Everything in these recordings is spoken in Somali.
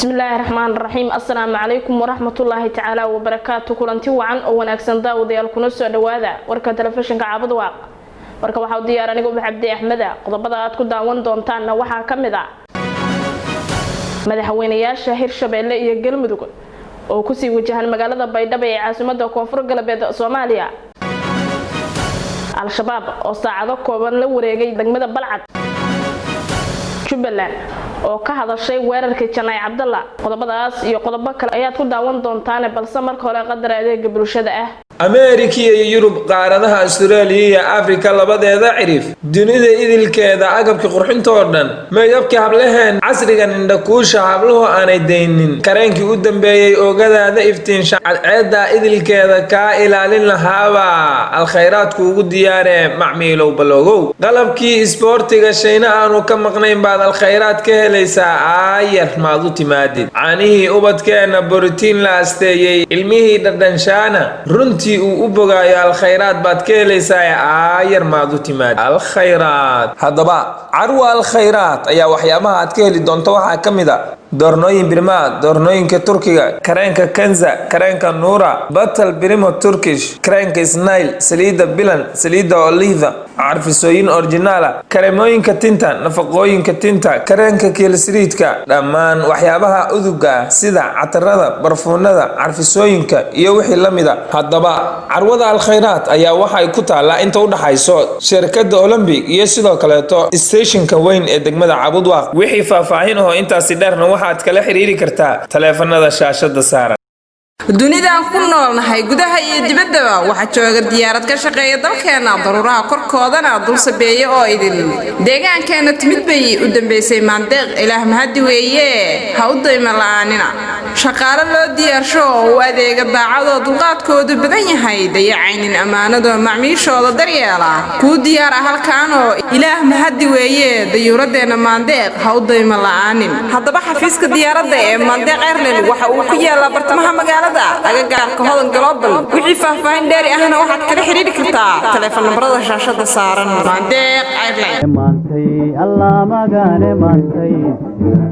بسم الله الرحمن الرحيم السلام عليكم ورحمة الله تعالى وبركاته كلنتي وعن أو وناكسن داوديال كنوسو دوادا وركا تلفزيونka Caabud Waaq warka waxa uu diyaar anigu Cabdi Axmed qodobada aad ku daawan doontaan waxa kamid ah madaxweynayaasha Hirshabeelle iyo Galmudug oo ku sii wajahan magaalada Baydhabo ee caasimadda Koonfur Galbeed Soomaaliya Al-Shabaab oo saacado kooban la wareegay degmada Balcad Jubbaland oo ka hadashay weerarkii Janay Cabdalla qodobadaas iyo qodobo kale ayaad ku daawan doontaan balse marka hore qadar adeeg bulshada ah America iyo Yurub qaaradaha Australia iyo Afrika labadeeda cirif dunida idilkeeda agabka qurxinta oo dhan meeyabka hablaheen casrigan indhakuusha habluhu aanay deynin kareenkii u dambeeyay oogadaada iftiin shacceeda idilkeeda ka ilaalin lahaaba al khayraadku ugu diyaaree macmiilow baloogow qalabkii isboortiga shayna aanu ka maqnayn baad al khayraad ka helaysaa ayar maad u timaadid caanihii ubadkeena borotiin la asteeyay ilmihii dhadhanshaana runtii u bogaayo al khayraad baad ka helaysaa ayar maad u timaad al khayraad hadaba carwa al khayraad ayaa waxyaabaha aad ka heli doonto waxa kamid ah doornooyin birmaad doornooyinka turkiga kareenka kanza kareenka nuura battle birimo turkish kareenka snail saliida bilan saliida oliva carfisooyin original kareemooyinka tinta nafaqooyinka tinta kareenka kiilsiriidka dhammaan waxyaabaha uduga sida catarada barfuunada carfisooyinka iyo wixii la mid ah hadaba carwada al khayraad ayaa waxay ku taala inta u dhaxayso shirkadda Olympic iyo sidoo kale stationka weyn ee degmada Caabud Waaq wixii faahfaahin oo intaasi dheerna waxaad kala xiriiri kartaa taleefanada shaashada saaran dunidaan ku noolnahay gudaha iyo dibaddaba waxa jooga diyaarad ka shaqeeya dalkeena daruuraha korkoodana dul sabeeyo oo idil deegaankeena timid bay u dambeysay maandeeq ilaah mahadi weeye ha u dayma la'aanina shaqaale loo diyaarsho oo adeega daacado dulqaadkoodu badan yahay dayacaynin amaanado macmiishooda daryeela ku diyaar ah halkaan oo ilaah mahadi weeye dayuuradeena maandeeq ha u dayma la'aanin haddaba xafiiska diyaaradda ee maandeeq airline waxa uu ku yaalaa bartamaha magaalada agagaarka hodan global wixii faahfaahin dheeri ahna waxaad kala xiriiri kartaa telefoon nambarada shaashada saaran maandeeq airline maantay allah magane maantay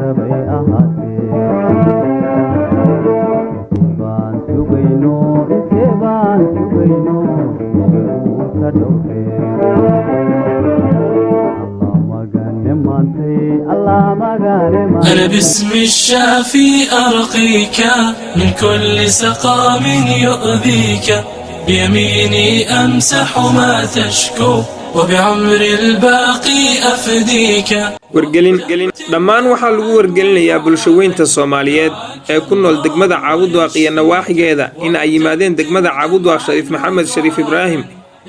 rabay ahaatee baan sugayno ka dhowree أنا باسم الشافي أرقيك من كل سقام يؤذيك بيميني أمسح ما تشكو وبعمر الباقي أفديك wargelin dhammaan waxa lagu wargelinayaa bulshaweynta Soomaaliyeed ee ku nool degmada Caabud Waaq iyo nawaaxigeeda in ay yimaadeen degmada Caabud Waaq Shariif Maxamed Shariif Ibraahim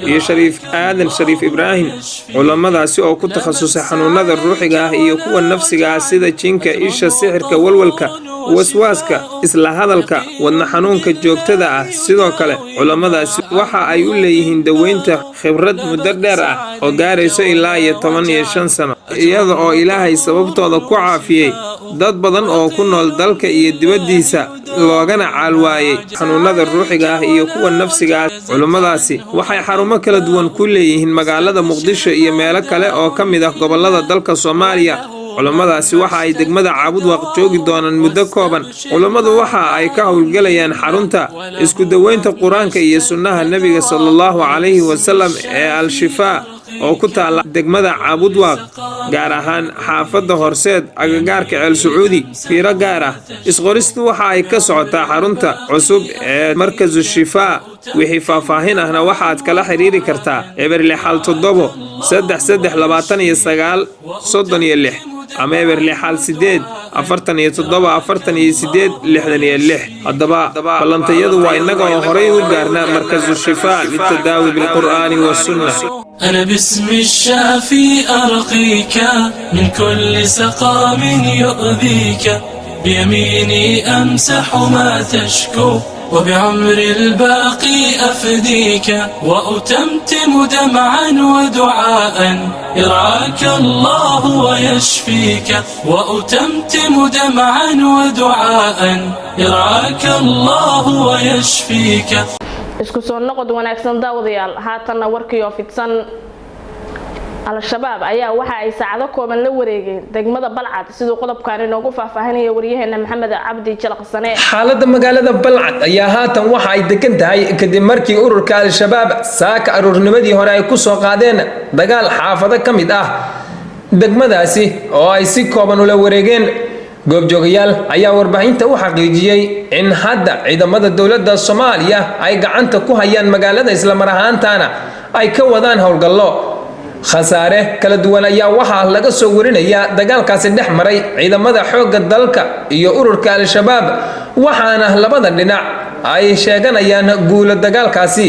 iyo Shariif Aadan Shariif Ibraahim culimadaasi oo ku takhasusay xanuunada ruuxiga ah iyo kuwa nafsiga ah sida jinka isha sixirka walwalka waswaaska isla hadalka wadna xanuunka joogtada ah sidoo kale culimadaasi waxa ay u leeyihiin daweynta khibrad muddo dheer ah oo gaarayso ilaa 15 sano iyada oo Ilaahay sababtooda ku caafiyay dad badan oo ku nool dalka iyo dibadiisa loogana caalwaayay xanuunada ruuxiga ah iyo kuwa nafsiga ah culimadaasi waxay xarumo kala duwan ku leeyihiin magaalada Muqdisho iyo meelo kale oo kamid ah gobolada dalka Soomaaliya culimadaasi waxa ay degmada Caabud Waaq joogi doonaan muddo kooban culimadu waxa ay ka howlgalayaan xarunta isku daweynta Quraanka iyo sunnaha Nabiga sallallahu alayhi wasallam ee al-Shifaa oo ku taala degmada Caabud Waaq gaar ahaan xaafadda Horseed agagaarka Ceel Sacuudi fiiro gaar ah isqoristu waxa ay ka socotaa xarunta cusub ee markazu Shifaa wixii faahfaahin ahna waxaad kala xiriiri kartaa eberle hal 7 329 36 ama eberle hal 8 47 haddaba balantayadu waa inaga oo horay u gaarnaa markazu Shifaa litadaawi bil qur'aani was sunnah أنا باسم الشافي أرقيك من كل سقام يؤذيك بيميني أمسح ما تشكو وبعمر الباقي أفديك وأتمتم دمعا ودعاء يرعاك الله ويشفيك وأتمتم دمعا ودعاء يرعاك الله ويشفيك isku soo noqod wanaagsan daawadayaal haatan warkii oo fidsan al-shabaab ayaa waxa ay saacado kooban la wareegeen degmada Balcad sidoo qodobkan inoogu faahfaahinaya wariyaheena Maxamed Cabdi Jalaqsane. xaaladda magaalada Balcad ayaa haatan waxa ay degan tahay kadib markii ururka al-shabaab saaka aroornimadii hore ay ku soo qaadeen dagaal xaafado ka mid ah degmadaasi oo ay si kooban ula wareegeen. goobjoogayaal ayaa warbaahinta u xaqiijiyay in hadda ciidamada dawladda Soomaaliya ay gacanta ku hayaan magaalada isla mar ahaantaana ay ka wadaan howlgallo. khasaare kala duwan ayaa waxa laga soo warinayaa dagaalkaasi dhex maray ciidamada xoogga dalka iyo ururka al-shabaab waxaana labada dhinac ay sheeganayaan guulo dagaalkaasi.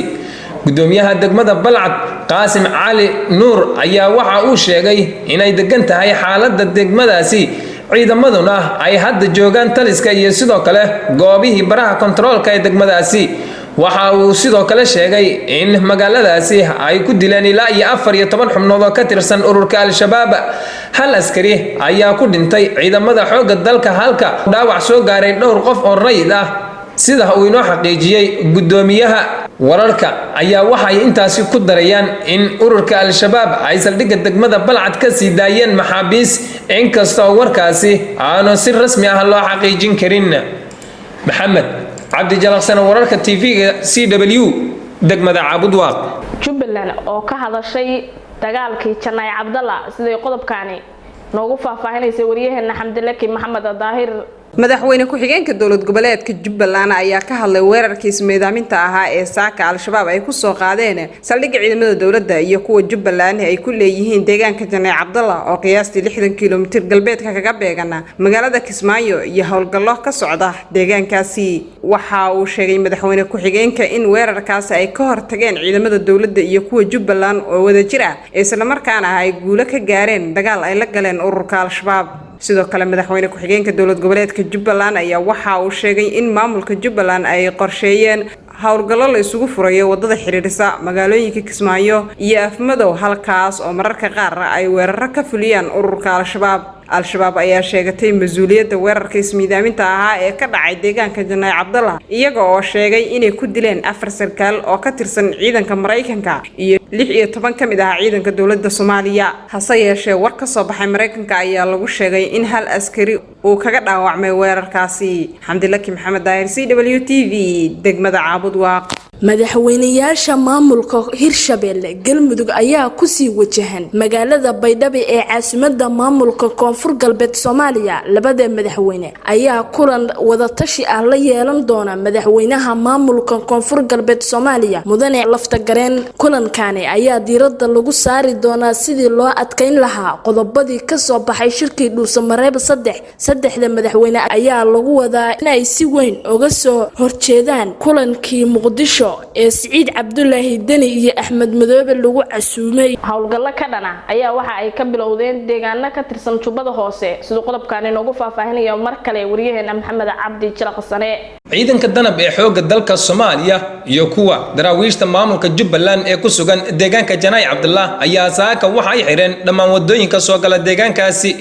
gudoomiyaha degmada Balcad Qaasim Cali Nuur ayaa waxa uu sheegay inay degan tahay xaaladda degmadaasi ciidamaduna ay hadda joogaan taliska iyo sidoo kale goobihii baraha kontaroolka ee degmadaasi. waxa uu sidoo kale sheegay in magaaladaasi ay ku dileen ilaa 14 xubnood oo ka tirsan ururka al-shabaab. hal askari ayaa ku dhintay ciidamada xoogga dalka halka dhaawac soo gaaray dhowr qof oo rayid ah sida uu inoo xaqiijiyay gudoomiyaha. wararka ayaa waxay intaasi ku darayaan in ururka al-shabaab ay saldhigga degmada Balcad ka sii daayeen maxaabiis inkastoo warkaasi aanu si rasmi ah loo xaqiijin karin. maxamed cabdi jalaqsane wararka TV-ga CW degmada Cabudwaaq. Jubbaland oo ka hadashay dagaalkii Janay Cabdalla sidoo qodobkaani noogu faahfaahinaysa wariyaheena Xamdilaki Maxamed Daahir. madaxweyne ku-xigeenka dowlad goboleedka Jubbaland ayaa ka hadlay weerarkiisa meedaaminta ahaa ee saaka al-shabaab ay ku soo qaadeen saldhigga ciidamada dowladda iyo kuwa Jubbaland ay ku leeyihiin deegaanka Janay Cabdalla oo qiyaastii 60 kiiloomitir galbeedka kaga beegana magaalada Kismaayo iyo howlgallo ka socda deegaankaasi. waxa uu sheegay madaxweyne ku-xigeenka in weerarkaasi ay ka hortageen ciidamada dowladda iyo kuwa Jubbaland oo wadajir ah isla markaana ay guulo ka gaareen dagaal ay la galeen ururka al-shabaab. sidoo kale madaxweyne ku-xigeenka dowlad goboleedka Jubbaland ayaa waxa uu sheegay in maamulka Jubbaland ay qorsheeyeen howlgallo la isugu furayo wadada xiriirisa magaalooyinka Kismaayo iyo Afmadow halkaas oo mararka qaar ay weeraro ka fuliyaan ururka al-shabaab. al-shabaab ayaa sheegatay mas'uuliyadda weerarka ismiidaaminta ahaa ee ka dhacay deegaanka Janay Cabdalla iyaga oo sheegay inay ku dileen 4 sarkaal oo ka tirsan ciidanka Mareykanka iyo 16 ka mid ah ciidanka dowladda Soomaaliya. hase yeeshee war ka soo baxay Mareykanka ayaa lagu sheegay in hal askari uu kaga dhaawacmay weerarkaasi. Xamdilaki Maxamed Daahir CW TV degmada Cabudwaaq. madaxweynayaasha maamulka Hirshabelle Galmudug ayaa ku sii wajahan magaalada Baydhabo ee caasimadda maamulka Koonfur Galbeed Soomaaliya. labada madaxweyne ayaa kulan wada tashi ah la yeelan doona madaxweynaha maamulka Koonfur Galbeed Soomaaliya Mudane Laftagareen. kulankani ayaa diiradda lagu saari doonaa sidii loo adkeyn lahaa qodobadii ka soo baxay shirkii Dhuusamareeb 3. saddexda madaxweyne ayaa lagu wadaa inay si weyn uga soo horjeedaan kulankii Muqdisho ee Saciid Cabdullaahi Dani iyo Axmed Madoobe lagu casuumay. howlgallo ka dhana ayaa waxa ay ka bilowdeen deegaano ka tirsan Jubbada Hoose sidoo qodobkan inoogu faahfaahinaya mar kale wariyaheena Maxamed Cabdi Jalaqsane. ciidanka danab ee xoogga dalka Soomaaliya iyo kuwa daraawiishta maamulka Jubbaland ee ku sugan deegaanka Janay Cabdalla ayaa saaka waxa ay xireen dhammaan wadooyinka soo gala deegaankaasi.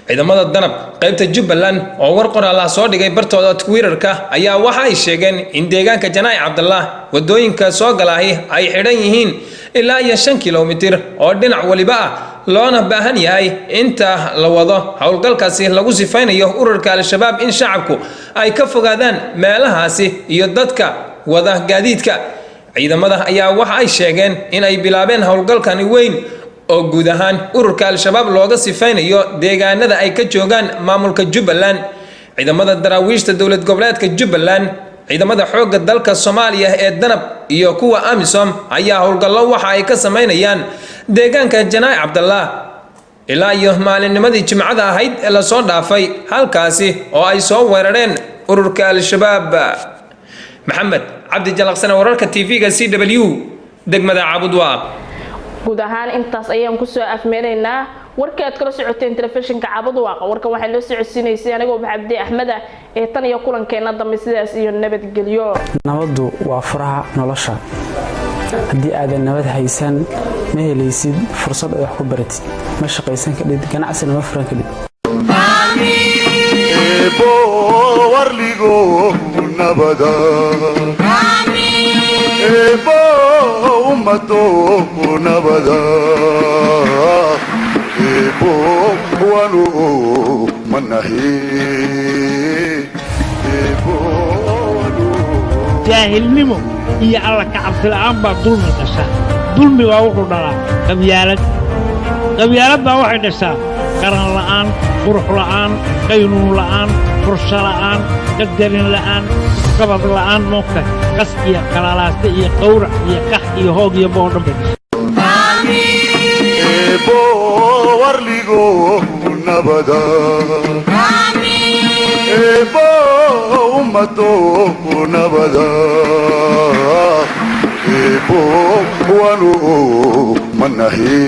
ciidamada danab qaybta Jubbaland oo war qoraal ah soo dhigay bartooda Twitter-ka ayaa waxa ay sheegeen in deegaanka Janay Cabdalla wadooyinka soo galaahi ay xidhan yihiin ilaa 5 kiiloomitir oo dhinac waliba ah loona baahan yahay inta la wado howlgalkaasi lagu sifaynayo ururka al-shabaab in shacabku ay ka fogaadaan meelahaasi iyo dadka wada gaadiidka. ciidamada ayaa waxa ay sheegeen in ay bilaabeen howlgalkani weyn oo guud ahaan ururka al-shabaab looga sifaynayo deegaanada ay ka joogaan maamulka Jubbaland. ciidamada daraawiishta dowlad goboleedka Jubbaland, ciidamada xoogga dalka Soomaaliya ee danab iyo kuwa AMISOM ayaa howlgallo waxa ay ka sameynayaan deegaanka Janay Cabdalla ilaa iyo maalinnimadii Jimcada ahayd ee la soo dhaafay halkaasi oo ay soo weerareen ururka al-shabaab. maxamed cabdi jalaqsane wararka TV-ga CW degmada Cabudwaaq. guud ahaan intaas ayaan ku soo afmeeraynaa warka aad kala socoteen telefishinka Cabudwaaq. warkan waxay la socodsiinaysay anigoo Cabdi Axmed ee tan iyo kulankeena dambe sidaas iyo nabadgelyo. nabadu waa furaha nolosha. haddii aadan nabad haysan ma helaysid fursad aad wax ku baratid, ma shaqaysan kadib, ganacsi ma furan kadib. warligo nabada ummado nabada jaahilnimo iyo alla ka cabsi la'aan baa dulmi dhasha dulmi waa wuxuu dhalaa qabyaalad baa waxay dhashaa qaran la'aan qurux la'aan qaynuun la'aan fursho la'aan qadarin la'aan isqabad la'aan moogta qas iyo qalalaasta iyo qawrac iyo qax iyo hoog iyo boo dhan bay warligo nabada ebo ummato nabada ebo wanu manahi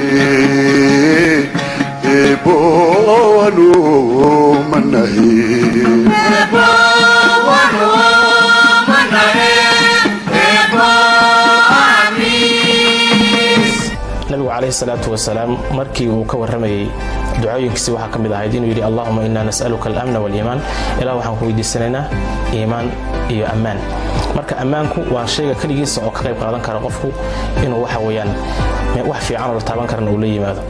ebo wanu manahi ebo wanu manahi ebo nabigu calayhi salaatu wasalaam markii uu ka warramayay ducooyinkiisi waxaa ka mid ahayd inuu yidhi allahuma innaa nas'aluka alamna waaliimaan ilaa waxaan ku weydiisanaynaa iimaan iyo ammaan marka ammaanku waa shayga keligiisa oo ka qayb qaadan kara qofku inuu waxa weeyaan wax fiican oo la taaban karana uu la yimaado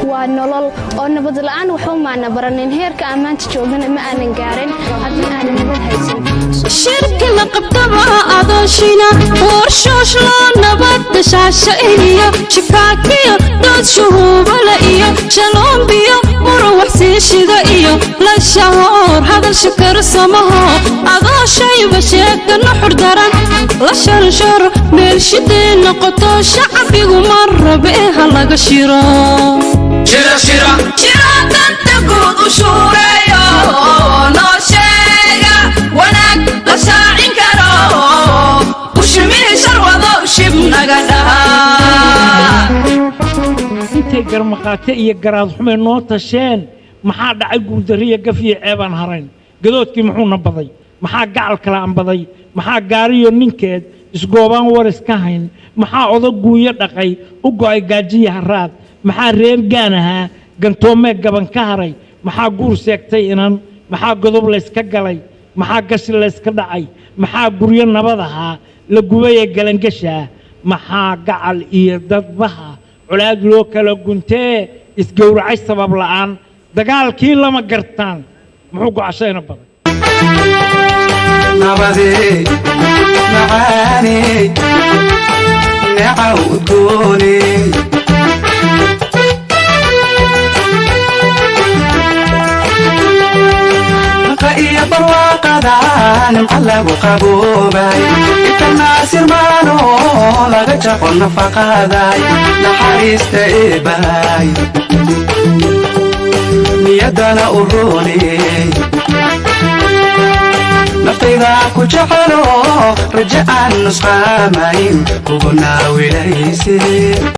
waa nolol oo nabad la'aan waxba maana baranin heerka ammaanta joogana ma aanan gaarin haddii aan nabad haysan shirki la qabtaba adooshina warshooshlo nabad dashaasha iyo shikaakiyo dood shuhuubala iyo shaloombiyo muro waxsiishida iyo la shahoor hadal shakarsamaho adooshayba sheegta nuxur daran la sharshar meel shidee noqoto shacbigu ma rabe ha laga shiro danta guud u shuureeyo noo sheega wanaag la shaacin karo ushimihi sharwado shibnaga dhahaa intay garmaqaate iyo garaad xumay noo tasheen maxaa dhacay guuldariya gafiyo ceebaan harayn gadoodkii muxuuna baday maxaa gacal kala anbaday maxaa gaariyo ninkeed isgoobaan war iska hayn maxaa odag guuyo dhaqay u go'ay gaajiya haraad maxaa reer gaan ahaa gantoomee gaban ka haray maxaa guur seegtay inan maxaa godob layska galay maxaa gashi layska dhacay maxaa guryo nabad ahaa la gubayee galangashaa maxaa gacal iyo dadbaha colaad loo kala guntee isgowracay sabab la'aan dagaalkii lama gartaan muxuu go'ashayna baday iyo barwaaqadan lagu qaboobay itanaasir maano laga jaqo nafaqaday naxariista eebay niyadana u rooney naftayda ku jecelo raja aan nusqaamayn ugu naawilayse